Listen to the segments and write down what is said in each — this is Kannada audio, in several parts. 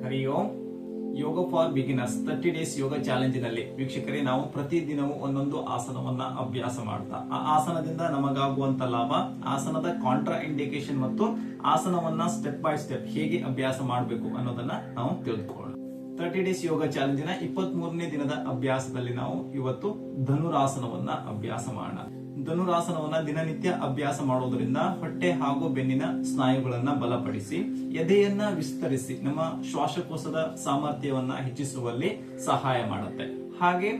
Hari Om. Yoga for beginners 30 days yoga challenge ನಲ್ಲಿ ವೀಕ್ಷಕರೇ, ನಾವು ಪ್ರತಿದಿನವೂ ಒಂದೊಂದು ಆಸನವನ್ನ ಅಭ್ಯಾಸ ಮಾಡ್ತಾ ಆ ಆಸನದಿಂದ ನಮಗಾಗುವಂತ ಲಾಭ, ಆಸನದ ಕಾಂಟ್ರಾ ಇಂಡಿಕೇಶನ್ ಮತ್ತು ಆಸನವನ್ನ ಸ್ಟೆಪ್ ಬೈ ಸ್ಟೆಪ್ ಹೇಗೆ ಅಭ್ಯಾಸ ಮಾಡಬೇಕು ಅನ್ನೋದನ್ನ ನಾವು ತಿಳಿದುಕೊಳ್ಳೋಣ. 30 ಡೇಸ್ ಯೋಗ ಚಾಲೆಂಜಿನ 23ನೇ ದಿನದ ಅಭ್ಯಾಸದಲ್ಲಿ ನಾವು ಇವತ್ತು ಧನುರಾಸನವನ್ನ ಅಭ್ಯಾಸ ಮಾಡೋಣ. ಧನುರಾಸನವನ್ನ ದಿನನಿತ್ಯ ಅಭ್ಯಾಸ ಮಾಡೋದ್ರಿಂದ ಹೊಟ್ಟೆ ಹಾಗೂ ಬೆನ್ನಿನ ಸ್ನಾಯುಗಳನ್ನ ಬಲಪಡಿಸಿ ಎದೆಯನ್ನ ವಿಸ್ತರಿಸಿ ನಮ್ಮ ಶ್ವಾಸಕೋಶದ ಸಾಮರ್ಥ್ಯವನ್ನ ಹೆಚ್ಚಿಸುವಲ್ಲಿ ಸಹಾಯ ಮಾಡುತ್ತೆ. ಹಾಗೆ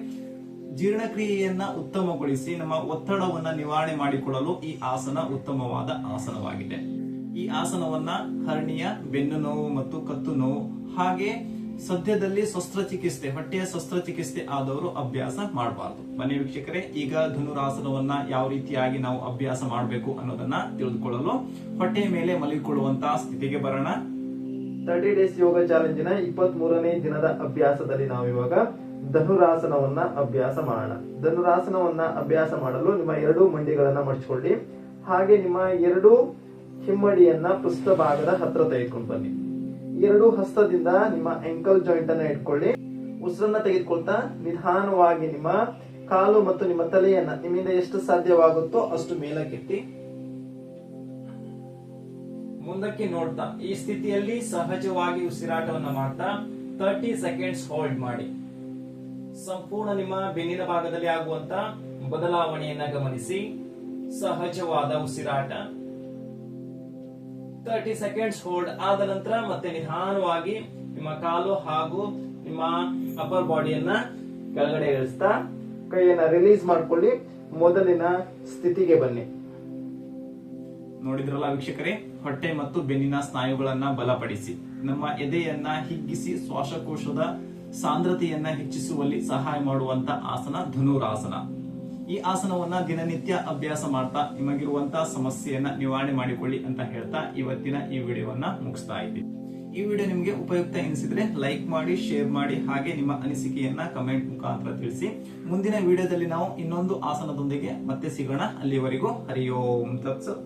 ಜೀರ್ಣಕ್ರಿಯೆಯನ್ನ ಉತ್ತಮಗೊಳಿಸಿ ನಮ್ಮ ಒತ್ತಡವನ್ನ ನಿವಾರಣೆ ಮಾಡಿಕೊಳ್ಳಲು ಈ ಆಸನ ಉತ್ತಮವಾದ ಆಸನವಾಗಿದೆ. ಈ ಆಸನವನ್ನ ಹರ್ನಿಯ, ಬೆನ್ನು ನೋವು ಮತ್ತು ಕತ್ತು ನೋವು, ಹಾಗೆ ಸದ್ಯದಲ್ಲಿ ಶಸ್ತ್ರಚಿಕಿತ್ಸೆ, ಹೊಟ್ಟೆಯ ಶಸ್ತ್ರಚಿಕಿತ್ಸೆ ಆದವರು ಅಭ್ಯಾಸ ಮಾಡಬಾರದು. ಬನ್ನಿ ವೀಕ್ಷಕರೇ, ಈಗ ಧನುರಾಸನವನ್ನ ಯಾವ ರೀತಿಯಾಗಿ ನಾವು ಅಭ್ಯಾಸ ಮಾಡಬೇಕು ಅನ್ನೋದನ್ನ ತಿಳಿದುಕೊಳ್ಳಲು ಹೊಟ್ಟೆಯ ಮೇಲೆ ಮಲಗಿಕೊಳ್ಳುವಂತಹ ಸ್ಥಿತಿಗೆ ಬರೋಣ. 30 ಡೇಸ್ ಯೋಗ ಚಾಲೆಂಜಿನ 23ನೇ ದಿನದ ಅಭ್ಯಾಸದಲ್ಲಿ ನಾವು ಇವಾಗ ಧನುರಾಸನವನ್ನ ಅಭ್ಯಾಸ ಮಾಡೋಣ. ಧನುರಾಸನವನ್ನ ಅಭ್ಯಾಸ ಮಾಡಲು ನಿಮ್ಮ 2 ಮಂಡಿಗಳನ್ನ ಮಡಚಿಕೊಳ್ಳಿ. ಹಾಗೆ ನಿಮ್ಮ 2 ಹಿಮ್ಮಡಿಯನ್ನ ಪೃಷ್ಠಭಾಗದ ಹತ್ರ ತೆಗೆದುಕೊಂಡು ಬನ್ನಿ. 2 ಹಸ್ತದಿಂದ ನಿಮ್ಮ ಆಂಕಲ್ ಜಾಯಿಂಟ್ ಅನ್ನ ಇಟ್ಕೊಳ್ಳಿ. ಉಸಿರನ್ನ ತೆಗೆದುಕೊಳ್ತಾ ನಿಧಾನವಾಗಿ ನಿಮ್ಮ ಕಾಲು ಮತ್ತು ನಿಮ್ಮ ತಲೆಯನ್ನ ನಿಮ್ಮಿಂದ ಎಷ್ಟು ಸಾಧ್ಯವಾಗುತ್ತೋ ಅಷ್ಟು ಮೇಲಕ್ಕೆತ್ತಿ ಮುಂದಕ್ಕೆ ನೋಡ್ತಾ ಈ ಸ್ಥಿತಿಯಲ್ಲಿ ಸಹಜವಾಗಿ ಉಸಿರಾಟವನ್ನ ಮಾಡ್ತಾ 30 ಸೆಕೆಂಡ್ಸ್ ಹೋಲ್ಡ್ ಮಾಡಿ. ಸಂಪೂರ್ಣ ನಿಮ್ಮ ಬೆನ್ನಿನ ಭಾಗದಲ್ಲಿ ಆಗುವಂತ ಬದಲಾವಣೆಯನ್ನ ಗಮನಿಸಿ. ಸಹಜವಾದ ಉಸಿರಾಟ 30 ಸೆಕೆಂಡ್ಸ್ ಹೋಲ್ಡ್ ಆದ ನಂತರ ಮತ್ತೆ ನಿಧಾನವಾಗಿ ನಿಮ್ಮ ಕಾಲು ಹಾಗೂ ನಿಮ್ಮ ಅಪ್ಪರ್ ಬಾಡಿಯನ್ನ ಕೆಳಗಡೆ ಇಳಿಸ್ತಾ ಕೈಯನ್ನ ರಿಲೀಸ್ ಮಾಡ್ಕೊಳ್ಳಿ. ಮೊದಲಿನ ಸ್ಥಿತಿಗೆ ಬನ್ನಿ. ನೋಡಿದ್ರಲ್ಲ ವೀಕ್ಷಕರೇ, ಹೊಟ್ಟೆ ಮತ್ತು ಬೆನ್ನಿನ ಸ್ನಾಯುಗಳನ್ನ ಬಲಪಡಿಸಿ ನಮ್ಮ ಎದೆಯನ್ನ ಹಿಗ್ಗಿಸಿ ಶ್ವಾಸಕೋಶದ ಸಾಂದ್ರತೆಯನ್ನ ಹೆಚ್ಚಿಸುವಲ್ಲಿ ಸಹಾಯ ಮಾಡುವಂತ ಆಸನ ಧನುರಾಸನ. ಈ ಆಸನವನ್ನ ದಿನನಿತ್ಯ ಅಭ್ಯಾಸ ಮಾಡ್ತಾ ನಿಮಗಿರುವಂತಹ ಸಮಸ್ಯೆಯನ್ನ ನಿವಾರಣೆ ಮಾಡಿಕೊಳ್ಳಿ ಅಂತ ಹೇಳ್ತಾ ಇವತ್ತಿನ ಈ ವಿಡಿಯೋವನ್ನ ಮುಗಿಸ್ತಾ ಇದ್ದೀವಿ. ಈ ವಿಡಿಯೋ ನಿಮಗೆ ಉಪಯುಕ್ತ ಎನಿಸಿದ್ರೆ ಲೈಕ್ ಮಾಡಿ, ಶೇರ್ ಮಾಡಿ, ಹಾಗೆ ನಿಮ್ಮ ಅನಿಸಿಕೆಯನ್ನ ಕಮೆಂಟ್ ಮುಖಾಂತರ ತಿಳಿಸಿ. ಮುಂದಿನ ವಿಡಿಯೋದಲ್ಲಿ ನಾವು ಇನ್ನೊಂದು ಆಸನದೊಂದಿಗೆ ಮತ್ತೆ ಸಿಗೋಣ. ಅಲ್ಲಿವರೆಗೂ ಹರಿ ಓಂ ತತ್ಸತ್.